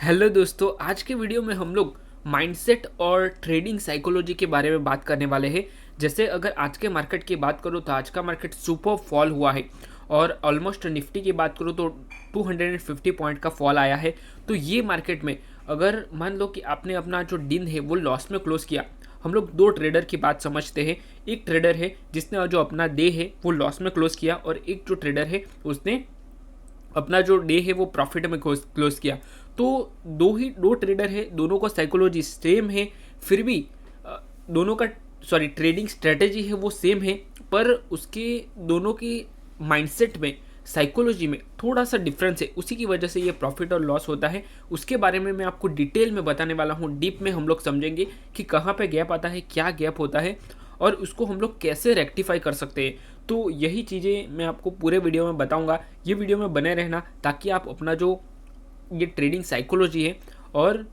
Hello दोस्तों, आज के वीडियो में हम लोग माइंडसेट और ट्रेडिंग साइकोलॉजी के बारे में बात करने वाले हैं। जैसे अगर आज के मार्केट की बात करूँ तो आज का मार्केट सुपर फॉल हुआ है और ऑलमोस्ट निफ्टी की बात करूँ तो 250 पॉइंट का फॉल आया है। तो ये मार्केट में अगर मान लो कि आपने अपना जो दिन है वो लॉस में क्लोज किया, हम लोग दो ट्रेडर की बात समझते हैं। एक ट्रेडर है जिसने जो अपना डे है वो लॉस में क्लोज किया और एक जो ट्रेडर है उसने अपना जो डे है वो प्रॉफिट में क्लोज किया। तो दो ट्रेडर है, दोनों का साइकोलॉजी सेम है, फिर भी दोनों का ट्रेडिंग स्ट्रेटेजी है वो सेम है, पर उसके दोनों की माइंडसेट में साइकोलॉजी में थोड़ा सा डिफरेंस है। उसी की वजह से ये प्रॉफिट और लॉस होता है। उसके बारे में मैं आपको डिटेल में बताने वाला हूँ। डीप में हम लोग समझेंगे कि कहाँ पे गैप आता है, क्या गैप होता है और उसको हम लोग कैसे रेक्टिफाई कर सकते हैं। तो यही चीज़ें मैं आपको पूरे वीडियो में बताऊंगा। ये वीडियो में बने रहना ताकि आप अपना जो ये ट्रेडिंग साइकोलॉजी है और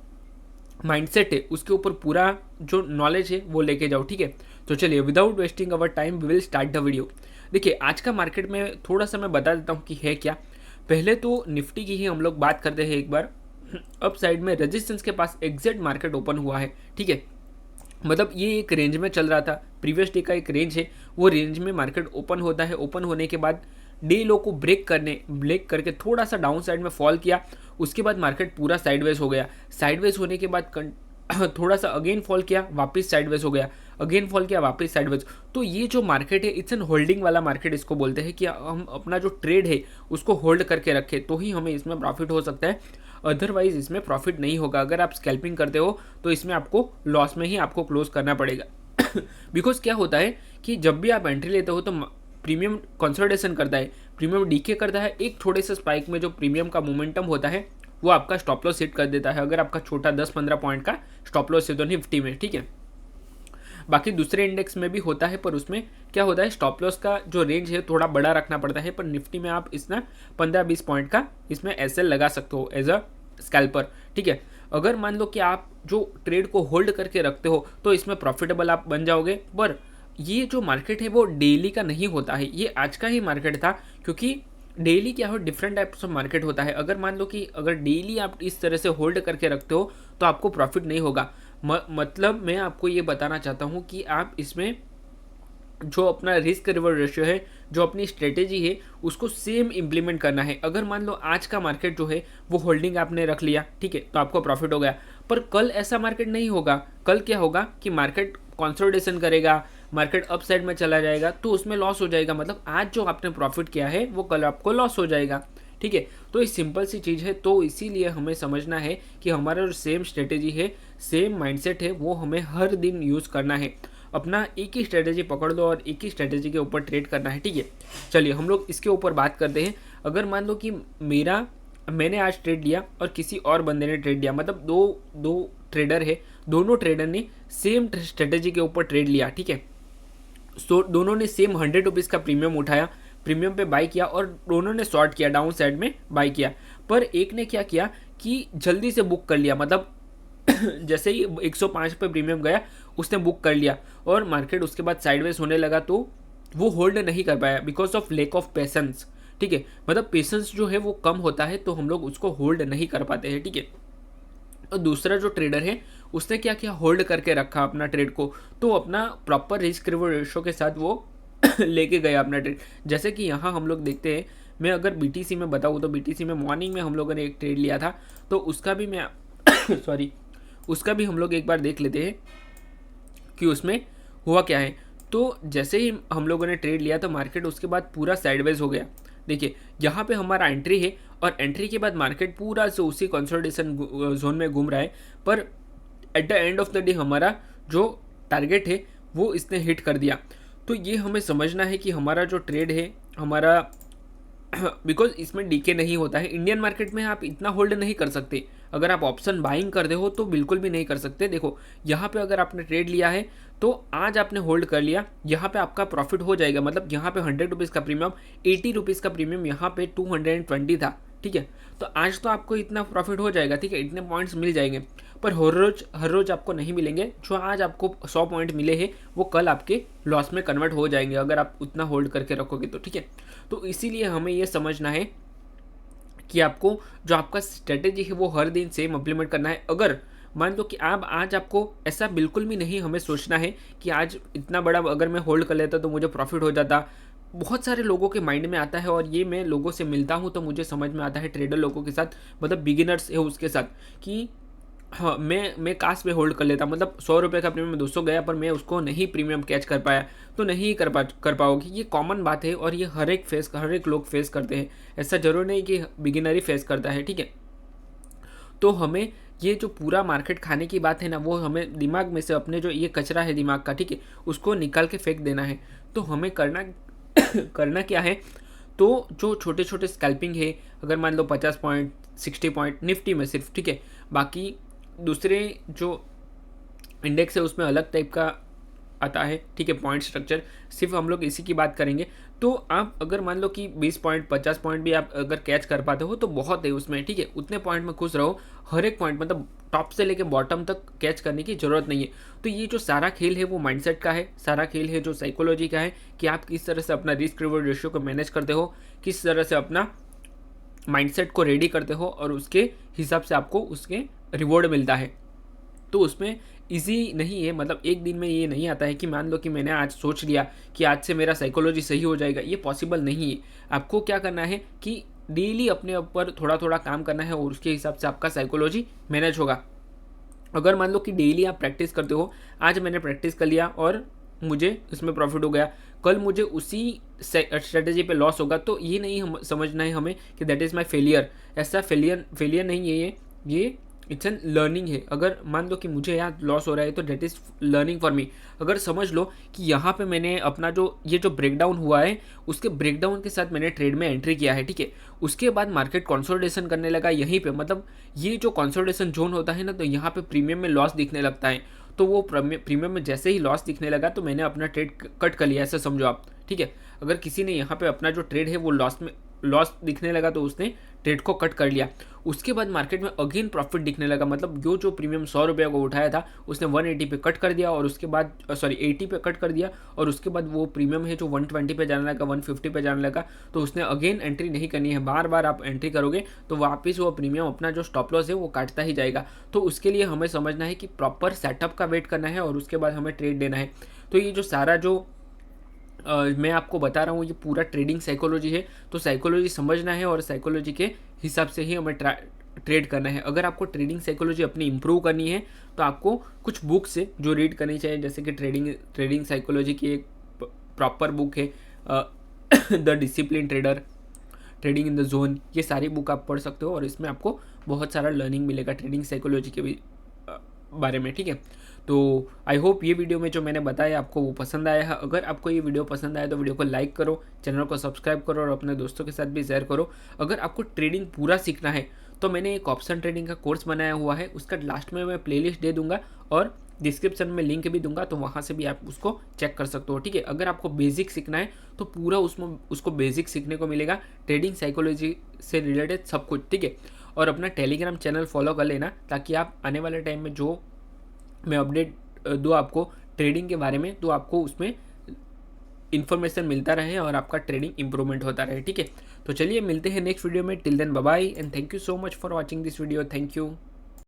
माइंडसेट है उसके ऊपर पूरा जो नॉलेज है वो लेके जाओ। ठीक है, तो चलिए without wasting our time we will start the video. देखिए, आज का मार्केट में थोड़ा सा मैं बता देता हूँ कि है क्या। पहले तो निफ्टी की ही हम लोग बात करते हैं एक बार। अप साइड में रेजिस्टेंस के पास एग्जैक्ट मार्केट ओपन हुआ है। ठीक है, मतलब ये एक रेंज में चल रहा था। प्रीवियस डे का एक रेंज है, वो रेंज में मार्केट ओपन होता है। ओपन होने के बाद डे लो को ब्रेक करके थोड़ा सा डाउन साइड में फॉल किया। उसके बाद मार्केट पूरा साइडवेज हो गया। साइडवेज होने के बाद थोड़ा सा अगेन फॉल किया, वापस साइडवेज हो गया, अगेन फॉल किया, वापस साइडवेज। तो ये जो मार्केट है इट्स एन होल्डिंग वाला मार्केट इसको बोलते हैं कि हम अपना जो ट्रेड है उसको होल्ड करके रखें तो ही हमें इसमें प्रॉफिट हो सकता है, अदरवाइज इसमें प्रॉफिट नहीं होगा। अगर आप स्कैल्पिंग करते हो तो इसमें आपको लॉस में ही आपको क्लोज करना पड़ेगा। बिकॉज क्या होता है कि जब भी आप एंट्री लेते हो तो प्रीमियम कंसोलिडेशन करता है, प्रीमियम डीके करता है। एक छोटे से स्पाइक में जो प्रीमियम का मोमेंटम होता है वो आपका स्टॉप लॉस हिट कर देता है, अगर आपका छोटा 10-15 पॉइंट का स्टॉप लॉस है तो निफ्टी में। ठीक है, बाकी दूसरे इंडेक्स में भी होता है, पर उसमें क्या होता है स्टॉप लॉस का जो रेंज है थोड़ा बड़ा रखना पड़ता है। पर निफ्टी में आप इसमें 15-20 पॉइंट का इसमें एसएल लगा सकते हो एज अ स्कैल्पर। ठीक है, अगर मान लो कि आप जो ट्रेड को होल्ड करके रखते हो तो इसमें प्रॉफिटेबल आप बन जाओगे। पर ये जो मार्केट है वो डेली का नहीं होता है, ये आज का ही मार्केट था। क्योंकि डेली क्या हो, डिफरेंट टाइप्स ऑफ मार्केट होता है। अगर मान लो कि अगर डेली आप इस तरह से होल्ड करके रखते हो तो आपको प्रॉफिट नहीं होगा। मतलब मैं आपको ये बताना चाहता हूँ कि आप इसमें जो अपना रिस्क रिवॉर्ड रेशियो है, जो अपनी स्ट्रेटेजी है उसको सेम इम्प्लीमेंट करना है। अगर मान लो आज का मार्केट जो है वो होल्डिंग आपने रख लिया, ठीक है, तो आपको प्रॉफिट हो गया। पर कल ऐसा मार्केट नहीं होगा। कल क्या होगा कि मार्केट कंसोलिडेशन करेगा, मार्केट अप साइड में चला जाएगा तो उसमें लॉस हो जाएगा। मतलब आज जो आपने प्रॉफिट किया है वो कल आपको लॉस हो जाएगा। ठीक है, तो ये सिंपल सी चीज़ है। तो इसीलिए हमें समझना है कि हमारा जो सेम स्ट्रेटेजी है, सेम माइंडसेट है, वो हमें हर दिन यूज़ करना है। अपना एक ही स्ट्रेटेजी पकड़ लो और एक ही स्ट्रेटेजी के ऊपर ट्रेड करना है। ठीक है, चलिए हम लोग इसके ऊपर बात करते हैं। अगर मान लो कि मैंने आज ट्रेड लिया और किसी और बंदे ने ट्रेड लिया, मतलब दो दो ट्रेडर है, दोनों ट्रेडर ने सेम स्ट्रेटेजी के ऊपर ट्रेड लिया। ठीक है, सो दोनों ने सेम 100 रुपीज़ का प्रीमियम उठाया, प्रीमियम पे बाई किया और दोनों ने शॉर्ट किया, डाउन साइड में बाई किया। पर एक ने क्या किया कि जल्दी से बुक कर लिया, मतलब जैसे ही 105 पे प्रीमियम गया उसने बुक कर लिया और मार्केट उसके बाद साइडवेज होने लगा तो वो होल्ड नहीं कर पाया because of lack of patience. ठीक है, मतलब पेशेंस जो है वो कम होता है तो हम लोग उसको होल्ड नहीं कर पाते हैं। ठीक है, और दूसरा जो ट्रेडर है उसने क्या किया, होल्ड करके रखा अपना ट्रेड को, तो अपना प्रॉपर रिस्क रिवॉर्ड रेशो के साथ वो लेके गया अपना ट्रेड। जैसे कि यहाँ हम लोग देखते हैं, मैं अगर बीटीसी में बताऊँ तो बीटीसी में मॉर्निंग में हम लोगों ने एक ट्रेड लिया था, तो उसका भी मैं सॉरी उसका भी हम लोग एक बार देख लेते हैं कि उसमें हुआ क्या है। तो जैसे ही हम लोगों ने ट्रेड लिया तो मार्केट उसके बाद पूरा साइडवेज हो गया। देखिए, यहाँ पे हमारा एंट्री है और एंट्री के बाद मार्केट पूरा से उसी कंसोलिडेशन जोन में घूम रहा है। पर at the end of the day हमारा जो टारगेट है वो इसने हिट कर दिया। तो ये हमें समझना है कि हमारा जो ट्रेड है हमारा बिकॉज इसमें डीके नहीं होता है। इंडियन मार्केट में आप इतना होल्ड नहीं कर सकते। अगर आप ऑप्शन बाइंग करते हो तो बिल्कुल भी नहीं कर सकते। देखो, यहाँ पे अगर आपने ट्रेड लिया है तो आज आपने होल्ड कर लिया, यहाँ पे आपका प्रॉफिट हो जाएगा। मतलब यहाँ पे 100 रुपीज़ का प्रीमियम, 80 रुपीज़ का प्रीमियम, यहाँ पे 220 था। ठीक है, तो आज तो आपको इतना प्रॉफिट हो जाएगा। ठीक है, इतने पॉइंट्स मिल जाएंगे। पर हर रोज आपको नहीं मिलेंगे। जो आज आपको 100 पॉइंट मिले हैं वो कल आपके लॉस में कन्वर्ट हो जाएंगे अगर आप उतना होल्ड करके रखोगे तो। ठीक है, तो इसीलिए हमें ये समझना है कि आपको जो आपका स्ट्रेटेजी है वो हर दिन सेम इम्प्लीमेंट करना है। अगर मान लो कि आप आज आपको ऐसा बिल्कुल भी नहीं हमें सोचना है कि आज इतना बड़ा अगर मैं होल्ड कर लेता तो मुझे प्रॉफिट हो जाता। बहुत सारे लोगों के माइंड में आता है और ये मैं लोगों से मिलता हूँ तो मुझे समझ में आता है, ट्रेडर लोगों के साथ, मतलब बिगिनर्स है उसके साथ, कि हाँ मैं काश में होल्ड कर लेता, मतलब 100 रुपये का प्रीमियम 200 गया पर मैं उसको नहीं प्रीमियम कैच कर पाया, तो नहीं कर पाओगे। ये कॉमन बात है और ये हर एक लोग फेस करते हैं। ऐसा जरूर नहीं कि बिगिनर ही फेस करता है, ठीक है। तो हमें ये जो पूरा मार्केट खाने की बात है ना, वो हमें दिमाग में से अपने जो ये कचरा है दिमाग का, ठीक है, उसको निकाल के फेंक देना है। तो हमें करना करना क्या है, तो जो छोटे छोटे स्कैल्पिंग है, अगर मान लो 50 पॉइंट 60 पॉइंट निफ्टी में सिर्फ, ठीक है, बाकी दूसरे जो इंडेक्स है उसमें अलग टाइप का आता है, ठीक है, पॉइंट स्ट्रक्चर, सिर्फ हम लोग इसी की बात करेंगे। तो आप अगर मान लो कि 20 पॉइंट 50 पॉइंट भी आप अगर कैच कर पाते हो तो बहुत है उसमें, ठीक है, उतने पॉइंट में खुश रहो। हर एक पॉइंट मतलब टॉप से लेके बॉटम तक कैच करने की ज़रूरत नहीं है। तो ये जो सारा खेल है वो माइंडसेट का है, सारा खेल है जो साइकोलॉजी का है, कि आप किस तरह से अपना रिस्क रिवॉर्ड रेशियो को मैनेज करते हो, किस तरह से अपना माइंडसेट को रेडी करते हो और उसके हिसाब से आपको उसके रिवॉर्ड मिलता है। तो उसमें इजी नहीं है, मतलब एक दिन में ये नहीं आता है कि मान लो कि मैंने आज सोच लिया कि आज से मेरा साइकोलॉजी सही हो जाएगा, ये पॉसिबल नहीं है। आपको क्या करना है कि डेली अपने ऊपर थोड़ा थोड़ा काम करना है और उसके हिसाब से आपका साइकोलॉजी मैनेज होगा। अगर मान लो कि डेली आप प्रैक्टिस करते हो, आज मैंने प्रैक्टिस कर लिया और मुझे इसमें प्रॉफिट हो गया, कल मुझे उसी स्ट्रेटेजी पे लॉस होगा, तो ये नहीं हम समझना है हमें कि दैट इज़ माई फेलियर। ऐसा फेलियर नहीं है ये इट्स एन लर्निंग है। अगर मान लो कि मुझे यहाँ लॉस हो रहा है तो that is learning for me. अगर समझ लो कि यहाँ पे मैंने अपना जो ये जो ब्रेकडाउन हुआ है उसके ब्रेकडाउन के साथ मैंने ट्रेड में एंट्री किया है, ठीक है, उसके बाद मार्केट कंसोलिडेशन करने लगा यहीं पे, मतलब ये जो कंसोलिडेशन जोन होता है ना, तो यहाँ पे प्रीमियम में लॉस दिखने लगता है। तो वो प्रीमियम में जैसे ही लॉस दिखने लगा तो मैंने अपना ट्रेड कट कर लिया, ऐसा समझो आप, ठीक है। अगर किसी ने यहाँ पे अपना जो ट्रेड है वो लॉस दिखने लगा तो उसने ट्रेड को कट कर लिया। उसके बाद मार्केट में अगेन प्रॉफिट दिखने लगा, मतलब जो प्रीमियम 100 रुपये को उठाया था उसने 180 पे कट कर दिया और उसके बाद 80 पे कट कर दिया, और उसके बाद वो प्रीमियम है जो 120 पे जाने लगा, 150 पे जाने लगा, तो उसने अगेन एंट्री नहीं करनी है। बार बार आप एंट्री करोगे तो वापस वो प्रीमियम अपना जो स्टॉप लॉस है वो काटता ही जाएगा। तो उसके लिए हमें समझना है कि प्रॉपर सेटअप का वेट करना है और उसके बाद हमें ट्रेड देना है। तो ये जो सारा जो मैं आपको बता रहा हूँ ये पूरा ट्रेडिंग साइकोलॉजी है। तो साइकोलॉजी समझना है और साइकोलॉजी के हिसाब से ही हमें ट्रेड करना है। अगर आपको ट्रेडिंग साइकोलॉजी अपनी इंप्रूव करनी है तो आपको कुछ बुक्स है जो रीड करनी चाहिए, जैसे कि ट्रेडिंग साइकोलॉजी की एक प्रॉपर बुक है the discipline trader, trading in the zone, ये सारी बुक आप पढ़ सकते हो और इसमें आपको बहुत सारा लर्निंग मिलेगा ट्रेडिंग साइकोलॉजी के भी बारे में, ठीक है। तो आई होप ये वीडियो में जो मैंने बताया आपको वो पसंद आया है। अगर आपको ये वीडियो पसंद आया तो वीडियो को लाइक करो, चैनल को सब्सक्राइब करो और अपने दोस्तों के साथ भी शेयर करो। अगर आपको ट्रेडिंग पूरा सीखना है तो मैंने एक ऑप्शन ट्रेडिंग का कोर्स बनाया हुआ है, उसका लास्ट में मैं प्लेलिस्ट दे दूंगा और डिस्क्रिप्शन में लिंक भी दूंगा, तो वहाँ से भी आप उसको चेक कर सकते हो, ठीक है। अगर आपको बेसिक सीखना है तो पूरा उसमें उसको बेसिक सीखने को मिलेगा, ट्रेडिंग साइकोलॉजी से रिलेटेड सब कुछ, ठीक है। और अपना टेलीग्राम चैनल फॉलो कर लेना ताकि आप आने वाले टाइम में जो मैं अपडेट दूँ आपको ट्रेडिंग के बारे में, तो आपको उसमें इन्फॉर्मेशन मिलता रहे और आपका ट्रेडिंग इंप्रूवमेंट होता रहे, ठीक है। तो चलिए मिलते हैं नेक्स्ट वीडियो में। Till then bye bye and thank you so much for watching this video. Thank you.